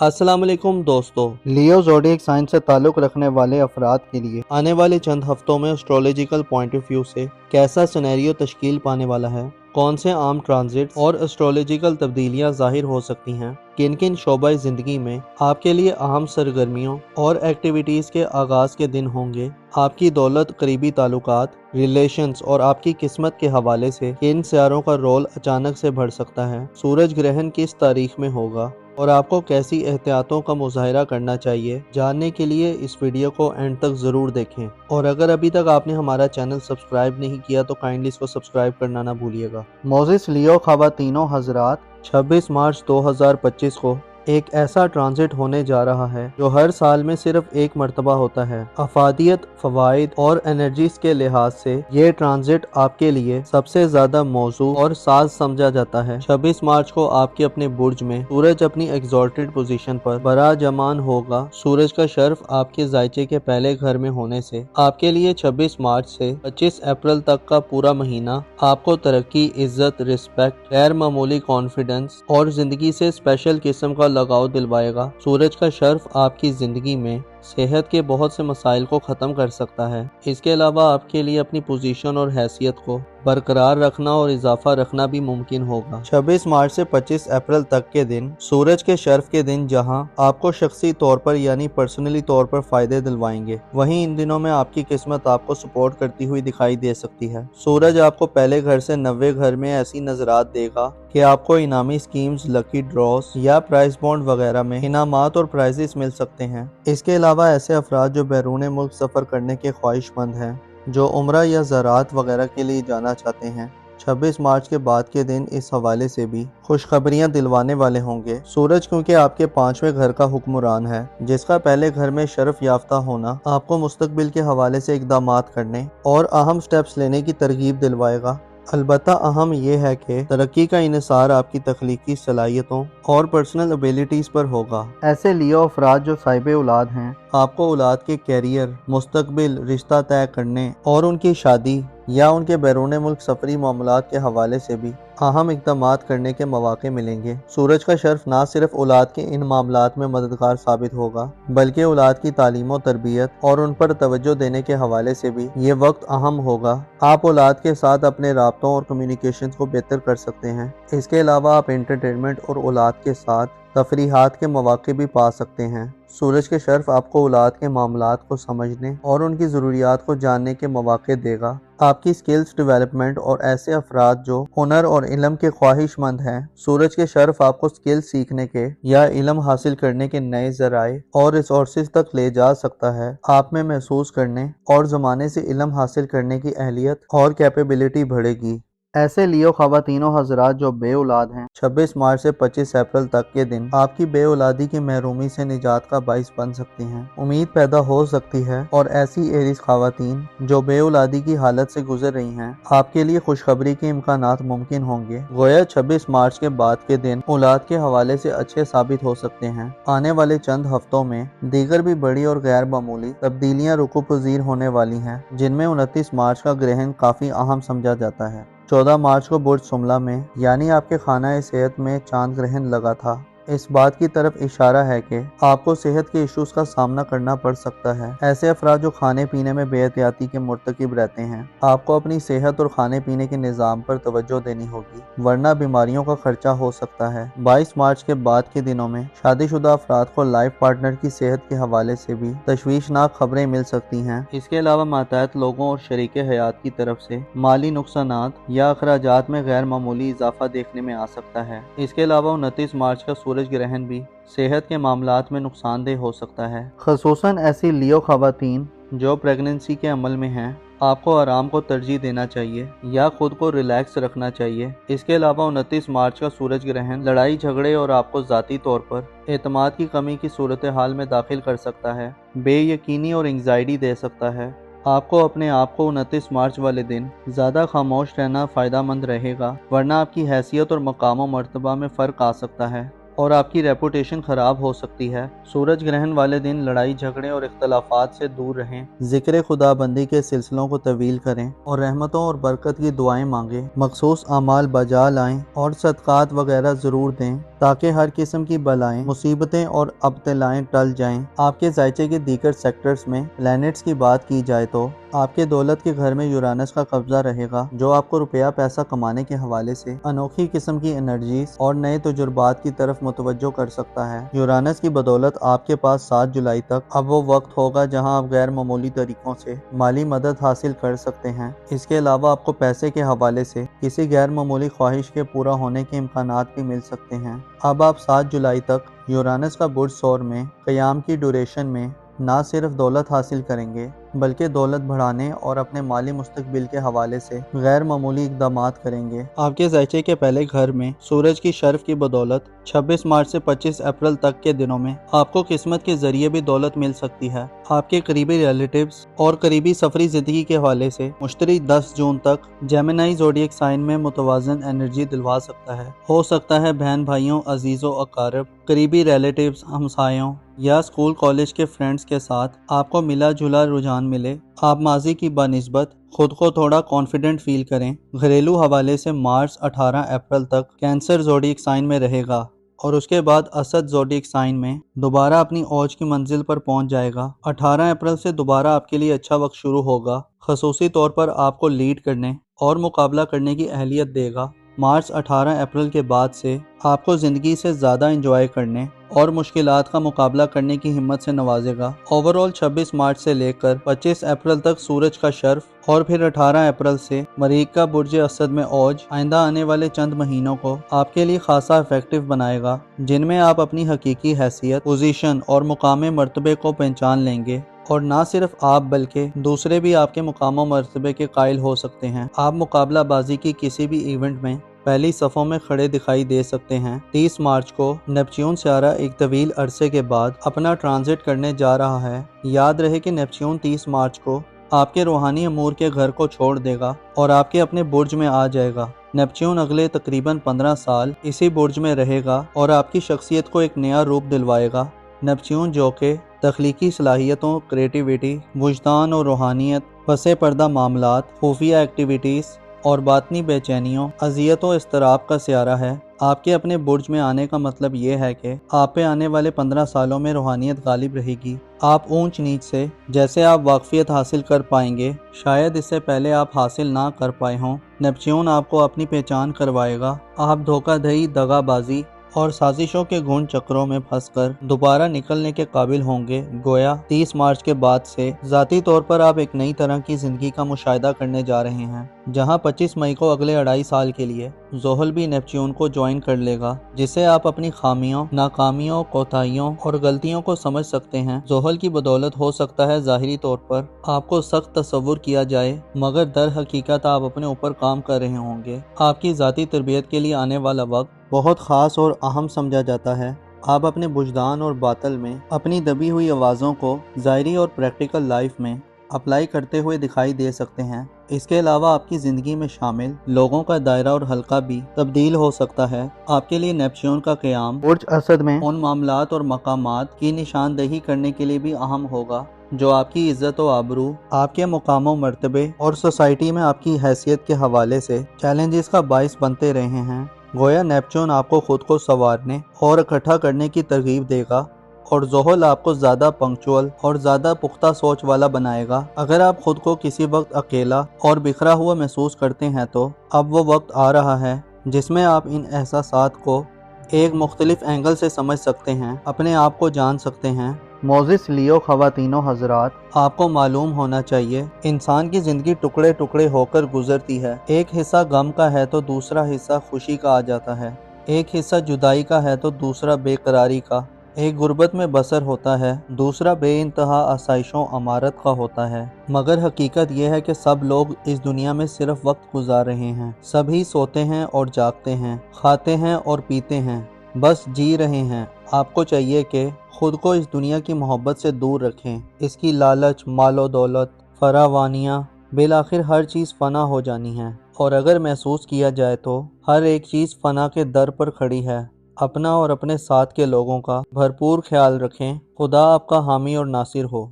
अस्सलाम वालेकुम दोस्तों। लियो ज़ोडिएक साइन से ताल्लुक़ रखने वाले अफराद के लिए आने वाले चंद हफ्तों में एस्ट्रोलॉजिकल पॉइंट ऑफ व्यू से कैसा सिनेरियो तश्कील पाने वाला है, कौन से आम ट्रांजिट और एस्ट्रोलॉजिकल तब्दीलियां ज़ाहिर हो सकती हैं, किन किन शोबाए ज़िंदगी में आपके लिए अहम सरगर्मियों और एक्टिविटीज़ के आगाज़ के दिन होंगे, आपकी दौलत, करीबी ताल्लुकात, रिलेशंस और आपकी किस्मत के हवाले से किन सियारों का रोल अचानक से बढ़ सकता है, सूरज ग्रहण किस तारीख में होगा और आपको कैसी एहतियातों का मुजाहिरा करना चाहिए। जानने के लिए इस वीडियो को एंड तक ज़रूर देखें और अगर अभी तक आपने हमारा चैनल सब्सक्राइब नहीं किया तो काइंडली इसको सब्सक्राइब करना ना भूलिएगा। मोजिस लियो ख़वातीनो हज़रात 26 मार्च 2025 को एक ऐसा ट्रांजिट होने जा रहा है जो हर साल में सिर्फ एक मर्तबा होता है। अफादियत, फवाइद और एनर्जीज के लिहाज से ये ट्रांजिट आपके लिए सबसे ज्यादा मौजू और साज समझा जाता है। 26 मार्च को आपके अपने बुर्ज में सूरज अपनी एग्जॉल्टेड पोजीशन पर बराजमान होगा। सूरज का शर्फ आपके जायचे के पहले घर में होने से आपके लिए 26 मार्च से 25 अप्रैल तक का पूरा महीना आपको तरक्की, इज्जत, रिस्पेक्ट, गैर मामूली कॉन्फिडेंस और जिंदगी से स्पेशल किस्म का लगाव दिलवाएगा। सूरज का शर्फ आपकी जिंदगी में सेहत के बहुत से मसाइल को ख़त्म कर सकता है। इसके अलावा आपके लिए अपनी पोजीशन और हैसियत को बरकरार रखना और इजाफा रखना भी मुमकिन होगा। 26 मार्च से 25 अप्रैल तक के दिन सूरज के शर्फ के दिन जहां आपको शख्सी तौर पर यानी पर्सनली तौर पर फायदे दिलवाएंगे, वहीं इन दिनों में आपकी किस्मत आपको सपोर्ट करती हुई दिखाई दे सकती है। सूरज आपको पहले घर से 90 घर में ऐसी नजरात देगा कि आपको इनामी स्कीम्स, लकी ड्रॉस या प्राइस बॉन्ड वगैरह में इनामात और प्राइजेस मिल सकते हैं। इसके अलावा ऐसे अफराद जो बैरून मुल्क सफ़र करने के ख्वाहिशमंद हैं, जो उम्रा या ज़राअत वगैरह के लिए जाना चाहते हैं, 26 मार्च के बाद के दिन इस हवाले से भी खुशखबरियां दिलवाने वाले होंगे। सूरज क्योंकि आपके 5वें घर का हुक्मरान है, जिसका पहले घर में शर्फ याफ्ता होना आपको मुस्तकबिल के हवाले से इक़दामात करने और अहम स्टेप्स लेने की तरगीब दिलवाएगा। अलबत्ता अहम यह है कि तरक्की का इन्हिसार आपकी तख्लीकी सलाहियतों और पर्सनल एबिलिटीज़ पर होगा। ऐसे लियो अफराद जो साहिब औलाद हैं, आपको औलाद के कैरियर, मुस्तकबिल, रिश्ता तय करने और उनकी शादी या उनके बैरून मुल्क सफरी मामलात के हवाले से भी अहम इक़दामात करने के मौके मिलेंगे। सूरज का शर्फ ना सिर्फ औलाद के इन मामलात में मददगार साबित होगा, बल्कि औलाद की तालीम और तरबियत और उन पर तवज्जो देने के हवाले से भी ये वक्त अहम होगा। आप औलाद के साथ अपने राब्तों और कम्युनिकेशन को बेहतर कर सकते हैं। इसके अलावा आप एंटरटेनमेंट और औलाद के साथ तफरीहात के मौके भी पा सकते हैं। सूरज के शर्फ आपको औलाद के मामलात को समझने और उनकी ज़रूरियात को जानने के मौके देगा। आपकी स्किल्स डेवलपमेंट और ऐसे अफराद जो हुनर और इल्म के ख्वाहिशमंद हैं, सूरज के शर्फ आपको स्किल्स सीखने के या इल्म हासिल करने के नए ज़राए और रिसोर्सेज तक ले जा सकता है। आप में महसूस करने और ज़माने से इल्म हासिल करने की अहलियत और कैपेबिलिटी बढ़ेगी। ऐसे लियो ख़वातीनो हज़रात जो बे औलाद हैं, 26 मार्च से 25 अप्रैल तक के दिन आपकी बे औलादी की महरूमी से निजात का बाइस बन सकती हैं। उम्मीद पैदा हो सकती है और ऐसी एरिस ख़वातीन जो बे औलादी की हालत से गुजर रही हैं, आपके लिए खुशखबरी के इम्कानात मुमकिन होंगे। गोया 26 मार्च के बाद के दिन औलाद के हवाले से अच्छे साबित हो सकते हैं। आने वाले चंद हफ्तों में दीगर भी बड़ी और गैर मामूली तब्दीलियाँ रुकू पजीर होने वाली हैं, जिनमें 29 मार्च का ग्रहण काफ़ी अहम समझा जाता है। 14 मार्च को बुर्ज सुमला में यानी आपके खाना सेहत में चांद ग्रहण लगा था। इस बात की तरफ इशारा है कि आपको सेहत के इश्यूज का सामना करना पड़ सकता है। ऐसे अफराद जो खाने पीने में बेहतियाती के मुर्तकिब रहते हैं, आपको अपनी सेहत और खाने पीने के निज़ाम पर तवज्जो देनी होगी, वरना बीमारियों का खर्चा हो सकता है। 22 मार्च के बाद के दिनों में शादीशुदा अफराद को लाइफ पार्टनर की सेहत के हवाले से भी तशवीशनाक खबरें मिल सकती हैं। इसके अलावा मातहत लोगों और शरीके हयात की तरफ से माली नुकसानात या अखराजात में गैर मामूली इजाफा देखने में आ सकता है। इसके अलावा 29 मार्च का सूरज ग्रहण भी सेहत के मामलात में नुकसानदेह हो सकता है। ख़ुसूसन ऐसी लियो ख़वातीन जो प्रेगनेंसी के अमल में हैं, आपको आराम को तरजीह देना चाहिए या खुद को रिलैक्स रखना चाहिए। इसके अलावा 29 मार्च का सूरज ग्रहण लड़ाई झगड़े और आपको ज़ाती तौर पर एतमाद की कमी की सूरत हाल में दाखिल कर सकता है, बेयकीनी और एंग्जाइटी दे सकता है। आपको अपने आप को 29 मार्च वाले दिन ज़्यादा खामोश रहना फ़ायदा मंद रहेगा, वरना आपकी हैसियत और मकाम व मर्तबा में फ़र्क आ सकता है और आपकी रेपुटेशन खराब हो सकती है। सूरज ग्रहण वाले दिन लड़ाई झगड़े और इख्तलाफात से दूर रहें, जिक्र खुदाबंदी के सिलसिलों को तवील करें और रहमतों और बरकत की दुआएं मांगें। मखसूस अमाल बजा लाएं और सदकात वगैरह ज़रूर दें تاکہ ہر قسم کی بلائیں، مصیبتیں اور ابتلائیں ٹل جائیں۔ آپ کے ذائچے کے دیگر سیکٹرز میں پلینٹس کی بات کی جائے تو آپ کے دولت کے گھر میں یورانس کا قبضہ رہے گا، جو آپ کو روپیہ پیسہ کمانے کے حوالے سے انوکھی قسم کی انرجیز اور نئے تجربات کی طرف متوجہ کر سکتا ہے۔ یورانس کی بدولت آپ کے پاس 7 جولائی تک اب وہ وقت ہوگا جہاں آپ غیر معمولی طریقوں سے مالی مدد حاصل کر سکتے ہیں۔ اس کے علاوہ آپ کو پیسے کے حوالے سے کسی غیر معمولی خواہش کے پورا ہونے کے امکانات بھی مل سکتے ہیں۔ اب آپ 7 جولائی تک یورانس کا برج ثور میں قیام کی ڈیوریشن میں نہ صرف دولت حاصل کریں گے بلکہ دولت بڑھانے اور اپنے مالی مستقبل کے حوالے سے غیر معمولی اقدامات کریں گے۔ آپ کے ذائچے کے پہلے گھر میں سورج کی شرف کی بدولت 26 مارچ سے 25 اپریل تک کے دنوں میں آپ کو قسمت کے ذریعے بھی دولت مل سکتی ہے۔ آپ کے قریبی ریلیٹیوز اور قریبی سفری زندگی کے حوالے سے مشتری 10 جون تک جیمنائی زوڈیک سائن میں متوازن انرجی دلوا سکتا ہے۔ ہو سکتا ہے بہن بھائیوں، عزیزوں، اقارب، قریبی ریلیٹیوز، ہمسایوں یا اسکول کالج کے فرینڈز کے ساتھ آپ کو ملا جلا رجحان ملے۔ آپ ماضی کی بنسبت خود کو تھوڑا کانفیڈنٹ فیل کریں۔ گھریلو حوالے سے مارچ 18 اپریل تک کینسر زوڈیک سائن میں رہے گا اور اس کے بعد اسد زوڈیک سائن میں دوبارہ اپنی اوج کی منزل پر پہنچ جائے گا۔ 18 اپریل سے دوبارہ آپ کے لیے اچھا وقت شروع ہوگا، خصوصی طور پر آپ کو لیڈ کرنے اور مقابلہ کرنے کی اہلیت دے گا۔ مارچ 18 اپریل کے بعد سے آپ کو زندگی سے زیادہ انجوائے کرنے اور مشکلات کا مقابلہ کرنے کی ہمت سے نوازے گا۔ اوورآل 26 مارچ سے لے کر 25 اپریل تک سورج کا شرف اور پھر 18 اپریل سے مریخ کا برج اسد میں اوج آئندہ آنے والے چند مہینوں کو آپ کے لیے خاصا افیکٹو بنائے گا، جن میں آپ اپنی حقیقی حیثیت، پوزیشن اور مقام مرتبے کو پہچان لیں گے، اور نہ صرف آپ بلکہ دوسرے بھی آپ کے مقام و مرتبے کے قائل ہو سکتے ہیں۔ آپ مقابلہ بازی کی کسی بھی ایونٹ میں پہلی صفوں میں کھڑے دکھائی دے سکتے ہیں۔ 30 مارچ کو نیپچون سیارہ ایک طویل عرصے کے بعد اپنا ٹرانزٹ کرنے جا رہا ہے۔ یاد رہے کہ نیپچون 30 مارچ کو آپ کے روحانی امور کے گھر کو چھوڑ دے گا اور آپ کے اپنے برج میں آ جائے گا۔ نیپچون اگلے تقریباً 15 سال اسی برج میں رہے گا اور آپ کی شخصیت کو ایک نیا روپ دلوائے گا۔ نیپچون جو کہ تخلیقی صلاحیتوں، کریٹیویٹی، وجدان اور روحانیت، پس پردہ معاملات، خفیہ ایکٹیویٹیز اور باطنی بے چینیوں، اذیت و اضطراب کا سیارہ ہے، آپ کے اپنے برج میں آنے کا مطلب یہ ہے کہ آپ پہ آنے والے 15 سالوں میں روحانیت غالب رہے گی۔ آپ اونچ نیچ سے جیسے آپ واقفیت حاصل کر پائیں گے، شاید اس سے پہلے آپ حاصل نہ کر پائے ہوں۔ نیپچون آپ کو اپنی پہچان کروائے گا۔ آپ دھوکہ دہی، دغا بازی اور سازشوں کے گھن چکروں میں پھنس کر دوبارہ نکلنے کے قابل ہوں گے۔ گویا 30 مارچ کے بعد سے ذاتی طور پر آپ ایک نئی طرح کی زندگی کا مشاہدہ کرنے جا رہے ہیں، جہاں 25 مئی کو اگلے 2.5 سال کے لیے زحل بھی نیپچون کو جوائن کر لے گا، جسے آپ اپنی خامیوں، ناکامیوں، کوتاہیوں اور غلطیوں کو سمجھ سکتے ہیں۔ زحل کی بدولت ہو سکتا ہے ظاہری طور پر آپ کو سخت تصور کیا جائے، مگر در حقیقت آپ اپنے اوپر کام کر رہے ہوں گے۔ آپ کی ذاتی تربیت کے لیے آنے والا وقت بہت خاص اور اہم سمجھا جاتا ہے۔ آپ اپنے وجدان اور باطن میں اپنی دبی ہوئی آوازوں کو ظاہری اور پریکٹیکل لائف میں اپلائی کرتے ہوئے دکھائی دے سکتے ہیں۔ اس کے علاوہ آپ کی زندگی میں شامل لوگوں کا دائرہ اور حلقہ بھی تبدیل ہو سکتا ہے۔ آپ کے لیے نیپچون کا قیام برج اسد میں ان معاملات اور مقامات کی نشاندہی کرنے کے لیے بھی اہم ہوگا جو آپ کی عزت و آبرو، آپ کے مقام و مرتبے اور سوسائٹی میں آپ کی حیثیت کے حوالے سے چیلنجز کا باعث بنتے رہے ہیں۔ گویا نیپچون آپ کو خود کو سنوارنے اور اکٹھا کرنے کی ترغیب دے گا، اور زحل آپ کو زیادہ پنکچوئل اور زیادہ پختہ سوچ والا بنائے گا۔ اگر آپ خود کو کسی وقت اکیلا اور بکھرا ہوا محسوس کرتے ہیں تو اب وہ وقت آ رہا ہے جس میں آپ ان احساسات کو ایک مختلف اینگل سے سمجھ سکتے ہیں، اپنے آپ کو جان سکتے ہیں۔ موزس لیو خواتین و حضرات، آپ کو معلوم ہونا چاہیے انسان کی زندگی ٹکڑے ٹکڑے ہو کر گزرتی ہے۔ ایک حصہ غم کا ہے تو دوسرا حصہ خوشی کا آ جاتا ہے، ایک حصہ جدائی کا ہے تو دوسرا بے قراری کا، ایک غربت میں بسر ہوتا ہے، دوسرا بے انتہا آسائشوں امارت کا ہوتا ہے۔ مگر حقیقت یہ ہے کہ سب لوگ اس دنیا میں صرف وقت گزار رہے ہیں، سبھی سوتے ہیں اور جاگتے ہیں، کھاتے ہیں اور پیتے ہیں، بس جی رہے ہیں۔ آپ کو چاہیے کہ خود کو اس دنیا کی محبت سے دور رکھیں، اس کی لالچ، مال و دولت، فراوانیاں، بالآخر ہر چیز فنا ہو جانی ہے، اور اگر محسوس کیا جائے تو ہر ایک چیز فنا کے در پر کھڑی ہے۔ اپنا اور اپنے ساتھ کے لوگوں کا بھرپور خیال رکھیں۔ خدا آپ کا حامی اور ناصر ہو۔